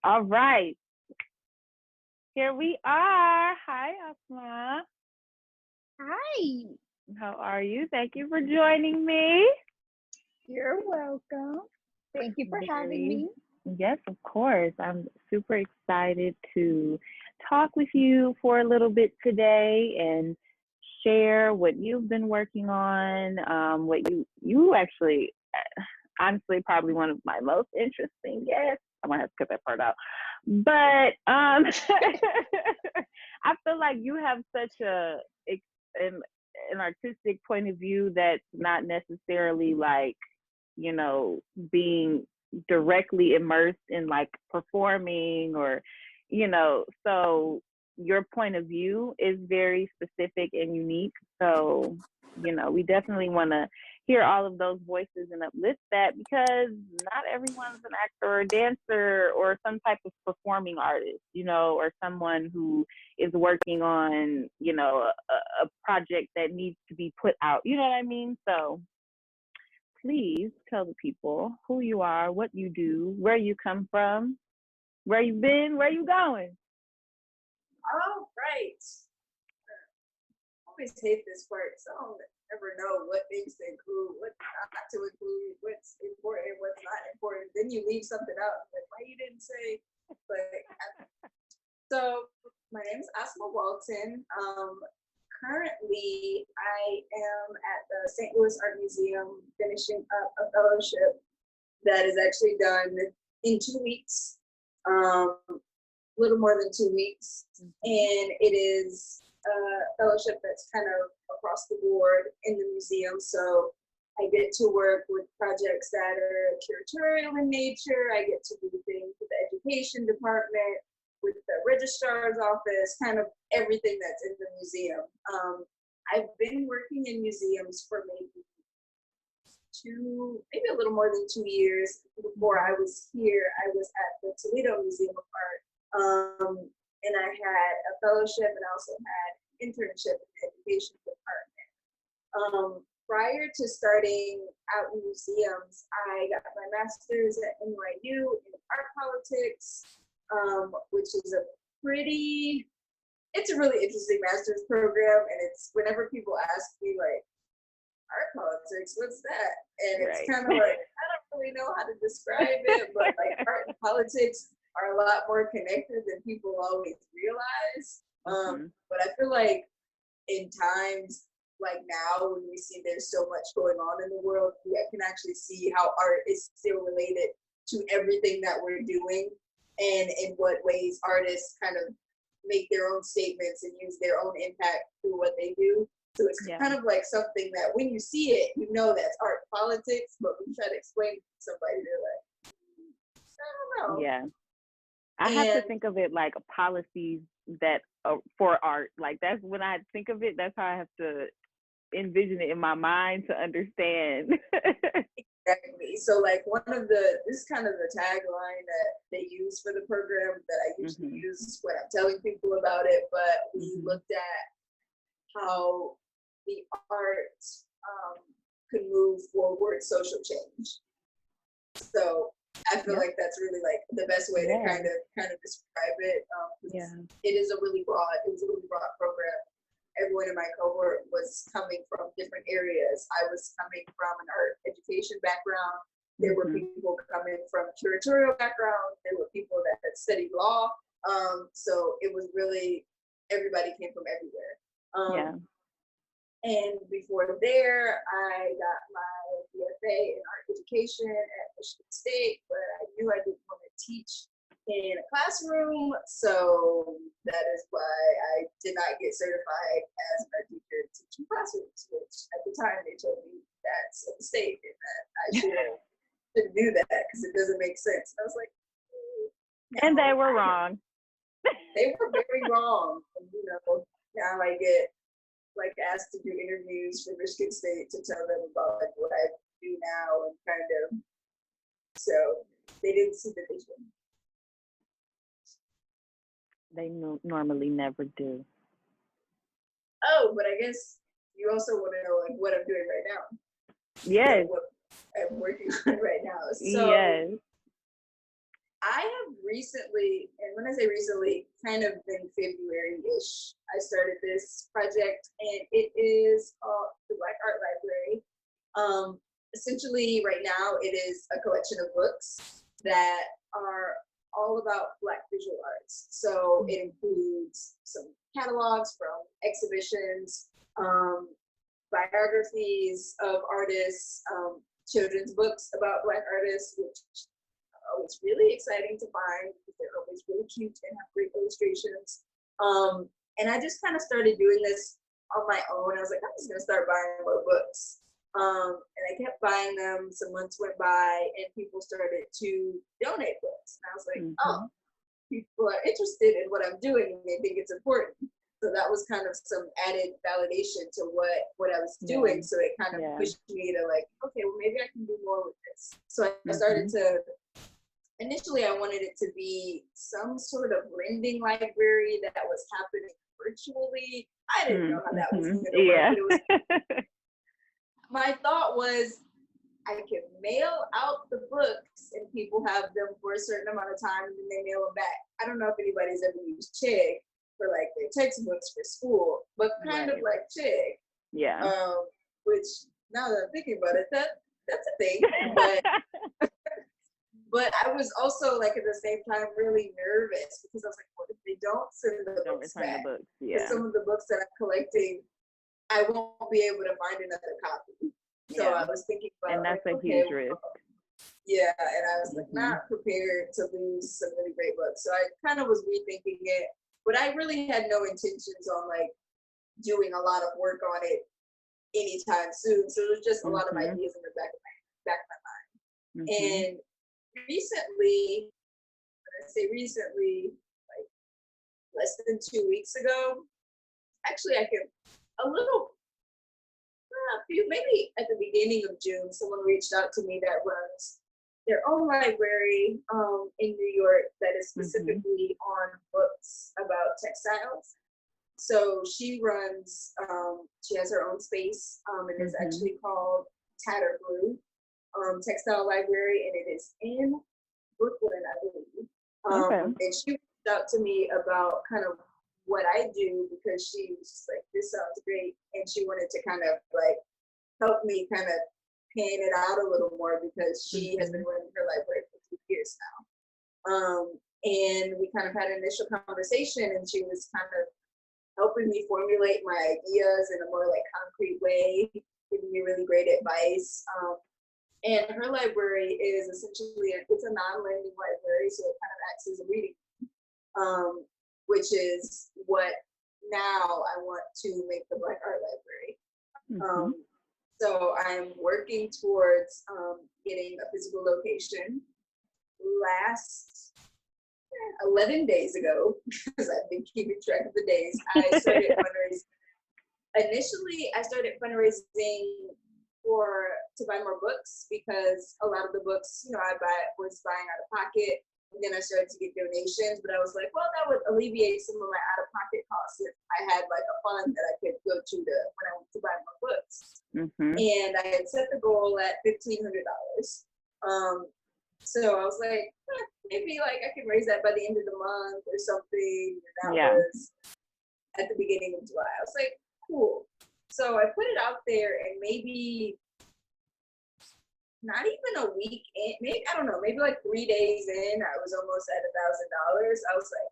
All right, here we are. Hi, Asmaa. Hi, How are you? Thank you for joining me. you're welcome. Thank you for having Very, me. yes, of course. I'm super excited to talk with you for a little bit today and share what you've been working on. What you actually, honestly, probably one of my most interesting guests. I'm gonna have to cut that part out. But I feel like you have such an, an artistic point of view that's not necessarily like, you know, being directly immersed in like performing or, so your point of view is very specific and unique. So, we definitely want to hear all of those voices and uplift that because not everyone's an actor or a dancer or some type of performing artist, or someone who is working on, a project that needs to be put out. You know what I mean? So please tell the people who you are, what you do, where you come from, where you been, where you going. All right. I always hate this part. So I don't ever know what things to include, what not to include, what's important, what's not important. Then you leave something out. Like, why you didn't say? But so my name is Asma Walton. Currently, I am at the St. Louis Art Museum finishing up a fellowship that is actually done in 2 weeks. Little more than 2 weeks, and it is a fellowship that's kind of across the board in the museum. So I get to work with projects that are curatorial in nature. I get to do things with the education department, with the registrar's office, kind of everything that's in the museum. I've been working in museums for maybe a little more than 2 years. Before I was here, I was at the Toledo Museum of Art. And I had a fellowship and I also had an internship in the education department. Prior to starting out in museums, I got my master's at NYU in art politics, which is it's a really interesting master's program. And it's whenever people ask me like, art politics, what's that? And it's kind of like, I don't really know how to describe it, but like art and politics are a lot more connected than people always realize. But I feel like in times like now, when we see there's so much going on in the world, we can actually see how art is still related to everything that we're doing, and in what ways artists kind of make their own statements and use their own impact through what they do. So it's kind of like something that when you see it, you know that's art politics, but when you try to explain it to somebody, they're like, I don't know. Yeah. I have to think of it like policies that for art. Like that's when I think of it, that's how I have to envision it in my mind to understand. Exactly. So like this is kind of the tagline that they use for the program that I usually use when I'm telling people about it. But we looked at how the art could move forward social change. So I feel like that's really like the best way to kind of describe it. It was a really broad program. Everyone in my cohort was coming from different areas. I was coming from an art education background. There were people coming from curatorial background. There were people that had studied law. So it was really, everybody came from everywhere. And before there, I got my BFA in art education at Michigan State, but I knew I didn't want to teach in a classroom. So that is why I did not get certified as an art teacher teaching classrooms, which at the time they told me that's a mistake and that I shouldn't do that because it doesn't make sense. And I was like, and they were wrong. They were very wrong. And, now I get like asked to do interviews for Michigan State to tell them about like what I do now and kind of, so they didn't see the vision. They normally never do. Oh, but I guess you also want to know like what I'm doing right now. Yes. What I'm working on right now. So yes. I have recently, and when I say recently, kind of in February-ish, I started this project, and it is called the Black Art Library. Essentially, right now, it is a collection of books that are all about Black visual arts. So it includes some catalogs from exhibitions, biographies of artists, children's books about Black artists, which are always really exciting to find because they're always really cute and have great illustrations. And I just kind of started doing this on my own. I was like, I'm just gonna start buying more books. And I kept buying them. Some months went by, and people started to donate books. And I was like, oh, people are interested in what I'm doing, and they think it's important. So that was kind of some added validation to what I was doing. So it kind of pushed me to like, okay, well, maybe I can do more with this. So I started to, initially I wanted it to be some sort of lending library that was happening virtually. I didn't know how that was going to work. But it was, my thought was, I can mail out the books and people have them for a certain amount of time and then they mail them back. I don't know if anybody's ever used Chegg for like their textbooks for school, but kind of like Chegg. Yeah. Which now that I'm thinking about it, that's a thing. But I was also like at the same time really nervous because I was like, what if they don't send the books back? The books. Yeah. Some of the books that I'm collecting, I won't be able to find another copy. So I was thinking about, and that's like, a huge risk. Yeah, and I was like not prepared to lose some really great books. So I kind of was rethinking it, but I really had no intentions on like doing a lot of work on it anytime soon. So it was just a lot of ideas in the back of my mind. And recently, when I say recently, like less than 2 weeks ago, actually maybe at the beginning of June, someone reached out to me that runs their own library in New York that is specifically on books about textiles. So she runs, she has her own space, and it's actually called Tatter Brew Textile Library, and it is in Brooklyn, I believe. And she reached out to me about kind of what I do because she was just like, this sounds great. And she wanted to kind of like help me kind of pan it out a little more because she has been running her library for 2 years now. And we kind of had an initial conversation and she was kind of helping me formulate my ideas in a more like concrete way, giving me really great advice. And her library is essentially, it's a non-lending library, so it kind of acts as a reading, which is what now I want to make the Black Art Library. So I'm working towards getting a physical location. Last 11 days ago, because I've been keeping track of the days, I started fundraising. Initially, I started fundraising to buy more books because a lot of the books, I was buying out of pocket. And then I started to get donations, but I was like, well, that would alleviate some of my out-of-pocket costs if I had like a fund that I could go to when I went to buy more books. And I had set the goal at $1,500. So I was like, maybe like I can raise that by the end of the month or something. And that was at the beginning of July. I was like, cool. So I put it out there, and maybe not even a week in, maybe, I don't know, maybe like 3 days in, I was almost at $1,000. I was like,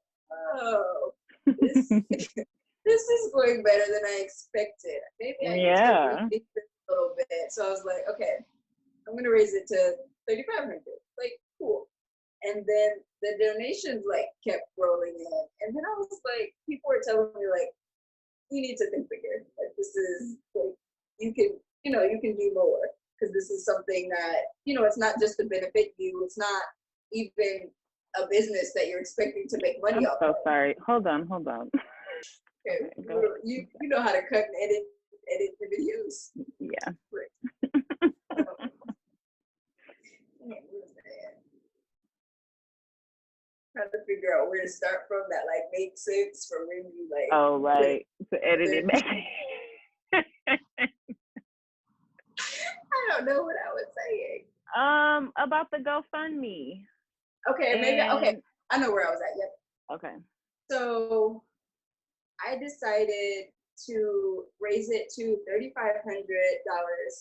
oh, this is going better than I expected. Maybe I can start rethink this a little bit. So I was like, okay, I'm gonna raise it to $3,500. Like, cool. And then the donations like kept rolling in. And then I was like, people were telling me like, you need to think bigger. Like, this is like, you can do more. Because this is something that, it's not just to benefit you. It's not even a business that you're expecting to make money off of. Sorry. Hold on. Okay. You know how to cut and edit the videos. Yeah. Right. Trying to figure out where to start from that like makes sense for when you like. Oh, right. To edit it back. I don't know what I was saying. About the GoFundMe. Okay, maybe, okay. And I know where I was at. Yep. okay. So I decided to raise it to $3,500,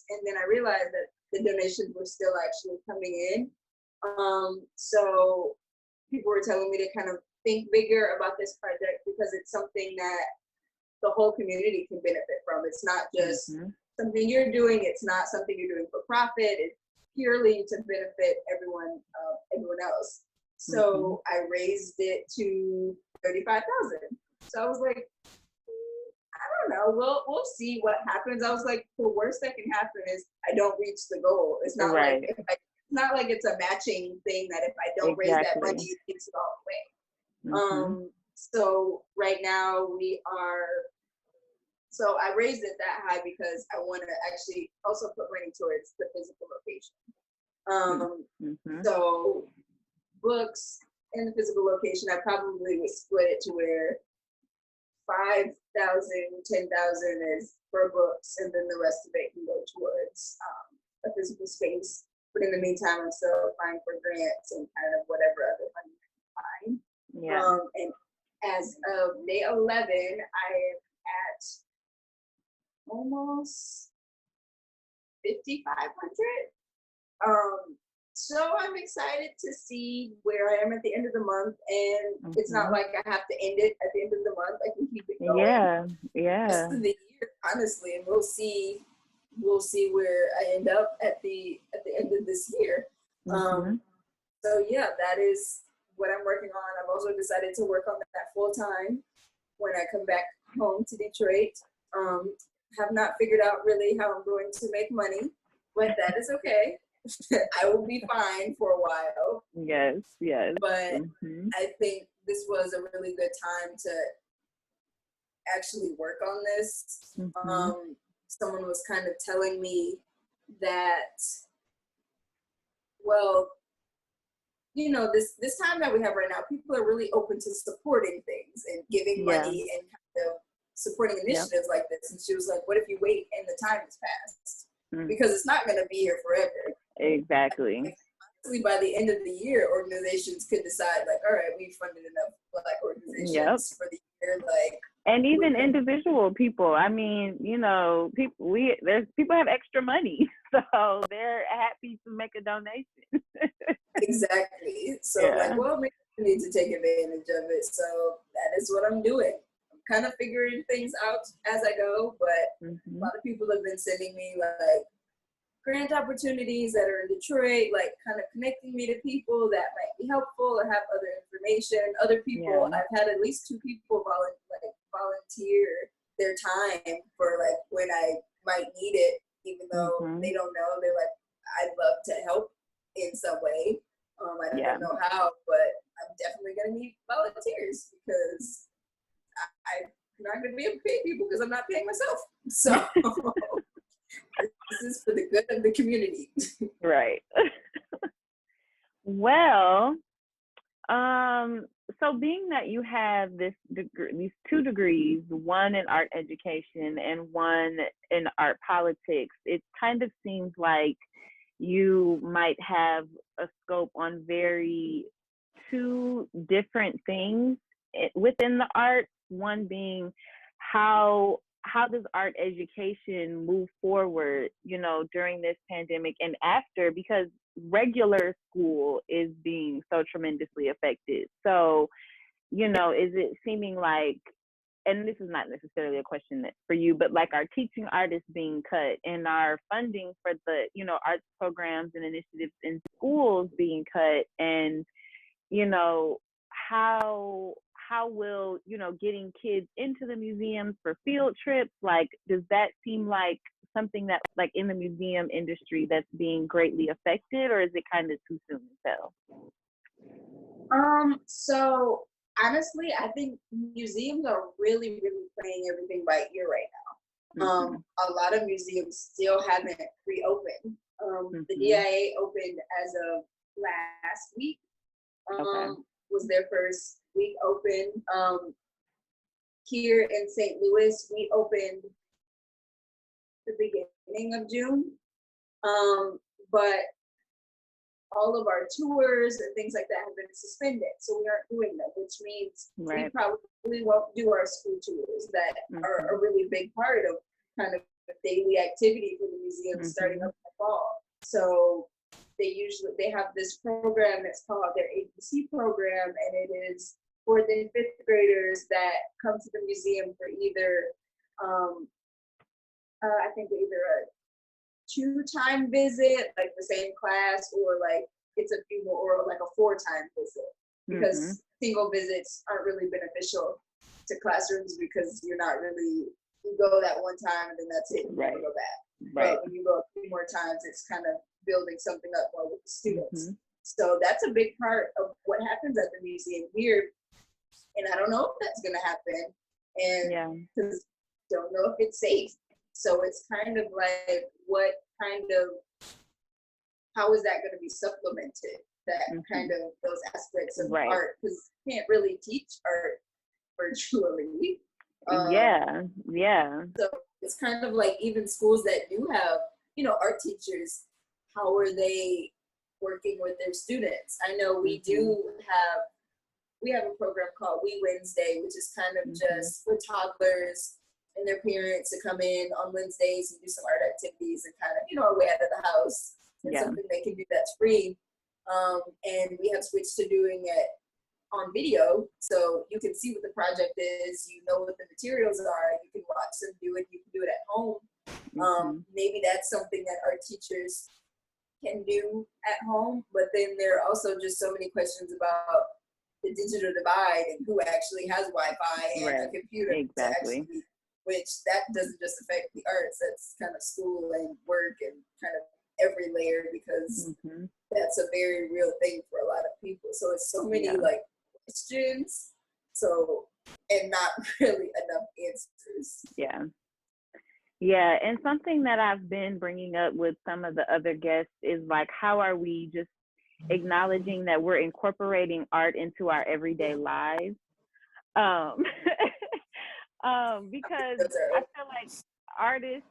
and then I realized that the donations were still actually coming in. So people were telling me to kind of think bigger about this project because it's something that the whole community can benefit from. It's not just something you're doing. It's not something you're doing for profit. It's purely to benefit everyone else. So I raised it to 35,000. So I was like, I don't know. We'll see what happens. I was like, the worst that can happen is I don't reach the goal. It's not Right. like it's not like it's a matching thing that if I don't raise that money, it takes it all away. So right now so I raised it that high because I want to actually also put money towards the physical location. So books in the physical location, I probably would split it to where 5,000, 10,000 is for books, and then the rest of it can go towards a physical space. But in the meantime, I'm still applying for grants and kind of whatever other money I can find. Yeah. And as of day 11, I am at almost 5,500. So I'm excited to see where I am at the end of the month, and it's not like I have to end it at the end of the month. I can keep it going. Yeah. Rest of the year, honestly, and we'll see where I end up at the end of this year. So yeah, that is what I'm working on. I've also decided to work on that full time when I come back home to Detroit. Have not figured out really how I'm going to make money, but that is okay. I will be fine for a while. Yes. But I think this was a really good time to actually work on this. Someone was kind of telling me that, well, you know, this time that we have right now, people are really open to supporting things and giving money and kind of supporting initiatives like this. And she was like, what if you wait and the time has passed? Because it's not going to be here forever. Exactly. Honestly, by the end of the year, organizations could decide, like, all right, we funded enough Black organizations for the year, like. And even individual people. I mean, you know, people have extra money, so they're happy to make a donation. Exactly. So like, well, maybe we need to take advantage of it. So that is what I'm doing. I'm kind of figuring things out as I go, but a lot of people have been sending me like grant opportunities that are in Detroit, like kind of connecting me to people that might be helpful or have other information. Other people, I've had at least 2 people volunteer their time for like when I might need it, even though they don't know. They're like, I'd love to help in some way. I don't know how, but I'm definitely gonna need volunteers because I'm not gonna be able to pay people because I'm not paying myself. So this is for the good of the community. Right. Well, so being that you have these 2 degrees, one in art education and one in art politics, it kind of seems like you might have a scope on 2 different things within the arts. One being how does art education move forward, you know, during this pandemic and after, because regular school is being so tremendously affected. So, you know, is it seeming like, and this is not necessarily a question for you, but like our teaching artists being cut and our funding for the, you know, arts programs and initiatives in schools being cut, and, you know, how will, you know, getting kids into the museums for field trips, like, does that seem like something that, like, in the museum industry that's being greatly affected, or is it kind of too soon to tell? So honestly, I think museums are really, really playing everything by ear right now. A lot of museums still haven't reopened. The DIA opened as of last week. Was their first week open. Here in St. Louis, we opened the beginning of June. But all of our tours and things like that have been suspended. So we aren't doing them, which means we probably won't do our school tours that are a really big part of kind of daily activity for the museum starting up in the fall. So they have this program that's called their ABC program, and it is fourth and fifth graders that come to the museum for either I think either a 2-time visit, like the same class, or like it's a few more, or like a 4-time visit, because single visits aren't really beneficial to classrooms because you're not really, you go that one time and then that's it, you never go back. But when you go a few more times, it's kind of building something up more with the students. So that's a big part of what happens at the museum here. And I don't know if that's going to happen, and because don't know if it's safe. So it's kind of like, what kind of, how is that going to be supplemented? That kind of those aspects of art, because you can't really teach art virtually. So it's kind of like, even schools that do have, you know, art teachers, how are they working with their students? I know we have a program called We Wednesday, which is kind of just for toddlers and their parents to come in on Wednesdays and do some art activities and kind of, you know, are way out of the house, and something they can do that's free. And we have switched to doing it on video, so you can see what the project is, you know what the materials are, you can watch them do it, you can do it at home. Maybe that's something that our teachers can do at home, but then there are also just so many questions about the digital divide and who actually has Wi-Fi and a computer to actually, which that doesn't just affect the arts, that's kind of school and work and kind of every layer, because that's a very real thing for a lot of people. So it's so many like questions, so, and not really enough answers. Yeah, and something that I've been bringing up with some of the other guests is like, how are we just acknowledging that we're incorporating art into our everyday lives? Because I feel like artists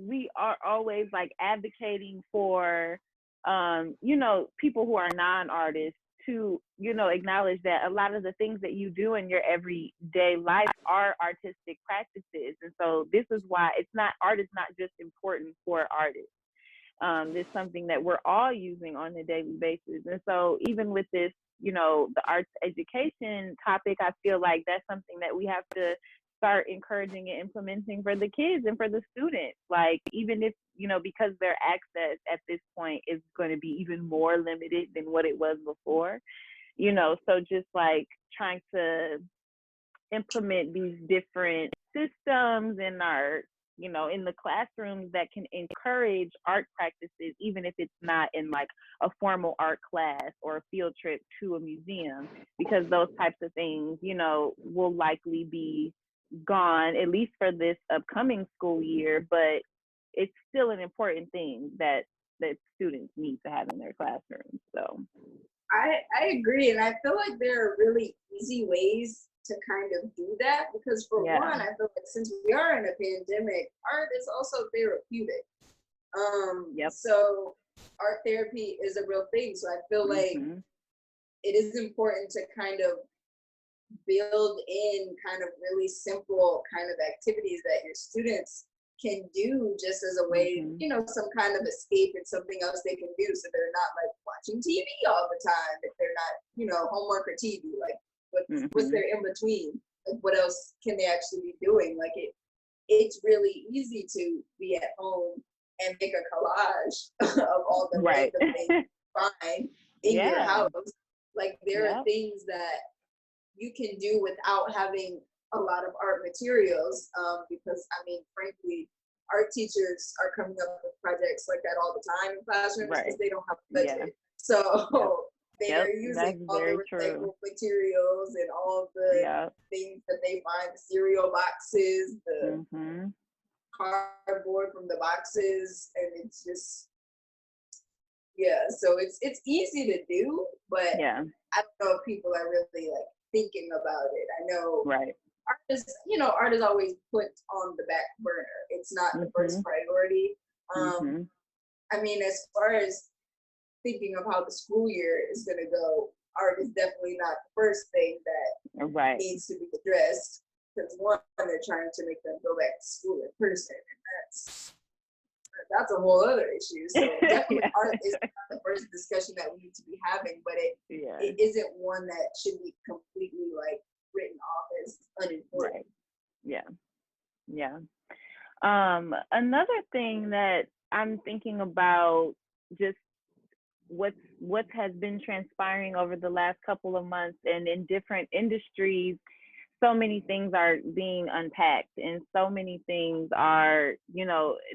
we are always like advocating for you know, people who are non-artists to, you know, acknowledge that a lot of the things that you do in your everyday life are artistic practices. And so this is why art is not just important for artists. It's something that we're all using on a daily basis. And so even with this, you know, the arts education topic, I feel like that's something that we have to start encouraging and implementing for the kids and for the students. Like, even if, you know, because their access at this point is going to be even more limited than what it was before, you know, so just like trying to implement these different systems in our, you know, in the classrooms that can encourage art practices, even if it's not in like a formal art class or a field trip to a museum, because those types of things, you know, will likely be gone, at least for this upcoming school year, but it's still an important thing that students need to have in their classrooms. So I agree, and I feel like there are really easy ways to kind of do that, because for one, I feel like since we are in a pandemic, art is also therapeutic. So art therapy is a real thing. So I feel like it is important to kind of build in kind of really simple kind of activities that your students can do just as a way, you know, some kind of escape and something else they can do, so they're not like watching TV all the time, if they're not, you know, homework or TV, like what's their in between, like what else can they actually be doing? Like it's really easy to be at home and make a collage of all the random things you find in your house. Like there are things that you can do without having a lot of art materials, because I mean, frankly, art teachers are coming up with projects like that all the time in classrooms because they don't have a budget. So they're using all the recycled materials and all the things that they find, the cereal boxes, the cardboard from the boxes, and it's just, so it's easy to do, but I don't know if people are really like thinking about it. I know art is always put on the back burner. It's not the first priority. I mean, as far as thinking of how the school year is going to go, art is definitely not the first thing that Right. needs to be addressed. Because one, they're trying to make them go back to school in person, and that's a whole other issue. So definitely art is not the first discussion that we need to be having, but it isn't one that should be completely like written off as unimportant. Right. Yeah. Another thing that I'm thinking about, just what has been transpiring over the last couple of months, and in different industries, so many things are being unpacked, and so many things are,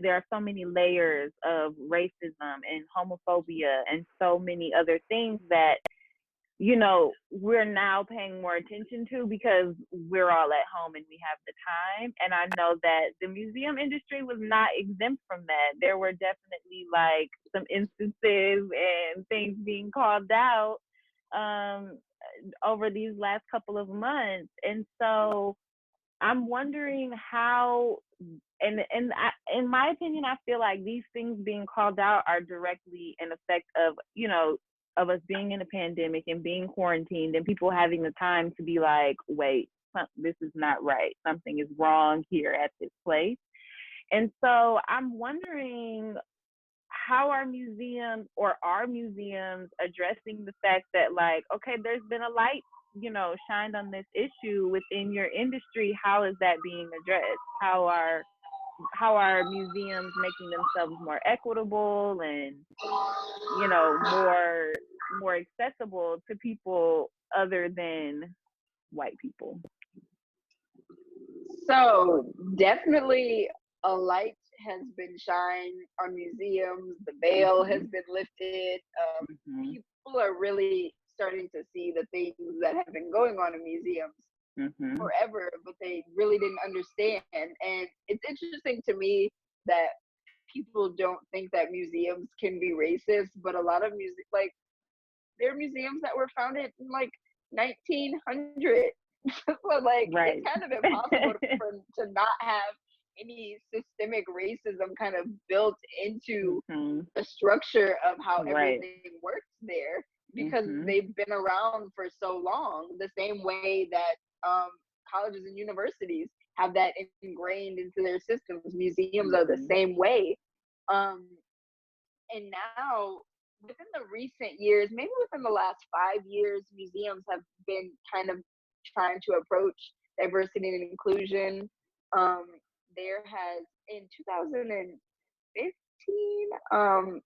there are so many layers of racism and homophobia and so many other things that, we're now paying more attention to because we're all at home and we have the time. And I know that the museum industry was not exempt from that. There were definitely like some instances and things being called out over these last couple of months. And so I'm wondering how, and in my opinion, I feel like these things being called out are directly an effect of, of us being in a pandemic and being quarantined, and people having the time to be like, wait, this is not right. Something is wrong here at this place. And so I'm wondering, how are museums addressing the fact that, like, okay, there's been a light, shined on this issue within your industry. How is that being addressed? How are museums making themselves more equitable and, more accessible to people other than white people? So definitely a light has been shined on museums. The veil has been lifted. People are really starting to see the things that have been going on in museums forever, but they really didn't understand. And it's interesting to me that people don't think that museums can be racist, but a lot of there are museums that were founded in like 1900. So like Right. it's kind of impossible to not have any systemic racism kind of built into the structure of how everything works there, because they've been around for so long, the same way that colleges and universities have that ingrained into their systems. Museums are the same way. And now, within the recent years, maybe within the last 5 years, museums have been kind of trying to approach diversity and inclusion. There has, in 2015,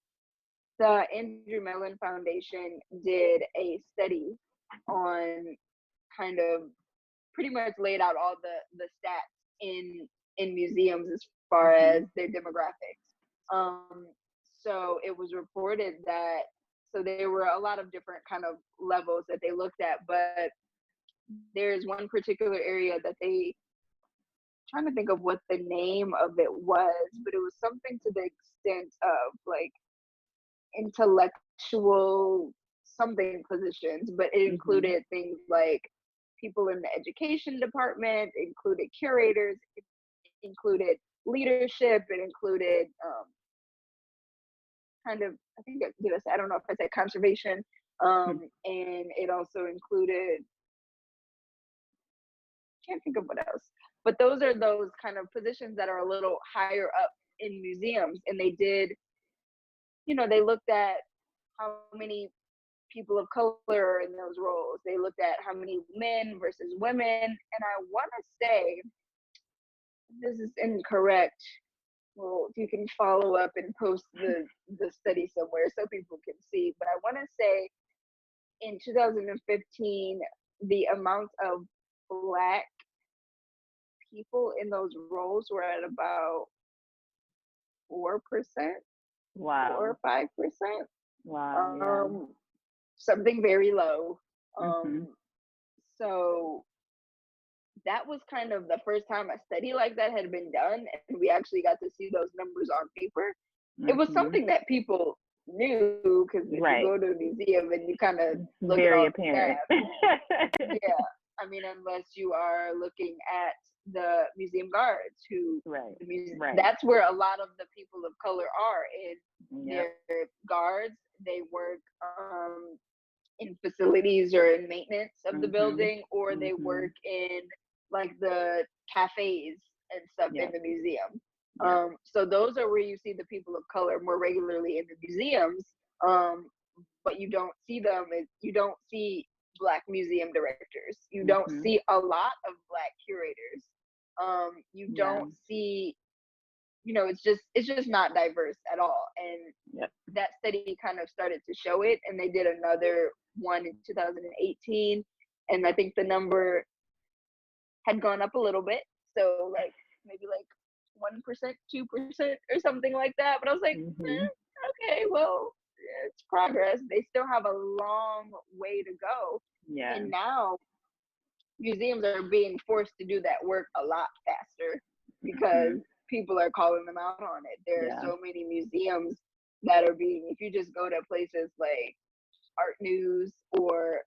the Andrew Mellon Foundation did a study on kind of pretty much laid out all the stats in museums as far as their demographics. So it was reported that, so there were a lot of different kind of levels that they looked at, but there's one particular area that trying to think of what the name of it was, but it was something to the extent of like intellectual something positions, but it included things like people in the education department, it included curators, it included leadership, it included kind of, I think I don't know if I said conservation, and it also included, can't think of what else, but those are those kind of positions that are a little higher up in museums. And they did, they looked at how many people of color are in those roles. They looked at how many men versus women. And I want to say, this is incorrect, well, you can follow up and post the study somewhere so people can see, but I want to say in 2015, the amount of Black people in those roles were at about 4%, Wow. 4 or 5%. Wow. Something very low. So that was kind of the first time a study like that had been done, and we actually got to see those numbers on paper. It was something that people knew, because if you go to a museum and you kind of look very at apparent. Yeah, I mean, unless you are looking at the museum guards, who that's where a lot of the people of color are, in their guards, they work in facilities or in maintenance of the Mhm. building, or they work Mhm. in like the cafes and stuff in Yeah. the museum. Yeah. So those are where you see the people of color more regularly in the museums. Um, but you don't see them. You don't see Black museum directors. You don't Mhm. see a lot of Black curators. You Yeah. don't see, it's just not diverse at all. And Yep. that study kind of started to show it, and they did another one in 2018, and I think the number had gone up a little bit, so like maybe like 1%, 2% or something like that. But I was like, Mhm. okay, well, it's progress. They still have a long way to go, Yeah. and now museums are being forced to do that work a lot faster because Mhm. people are calling them out on it. There are Yeah. so many museums that are being, if you just go to places like Art News or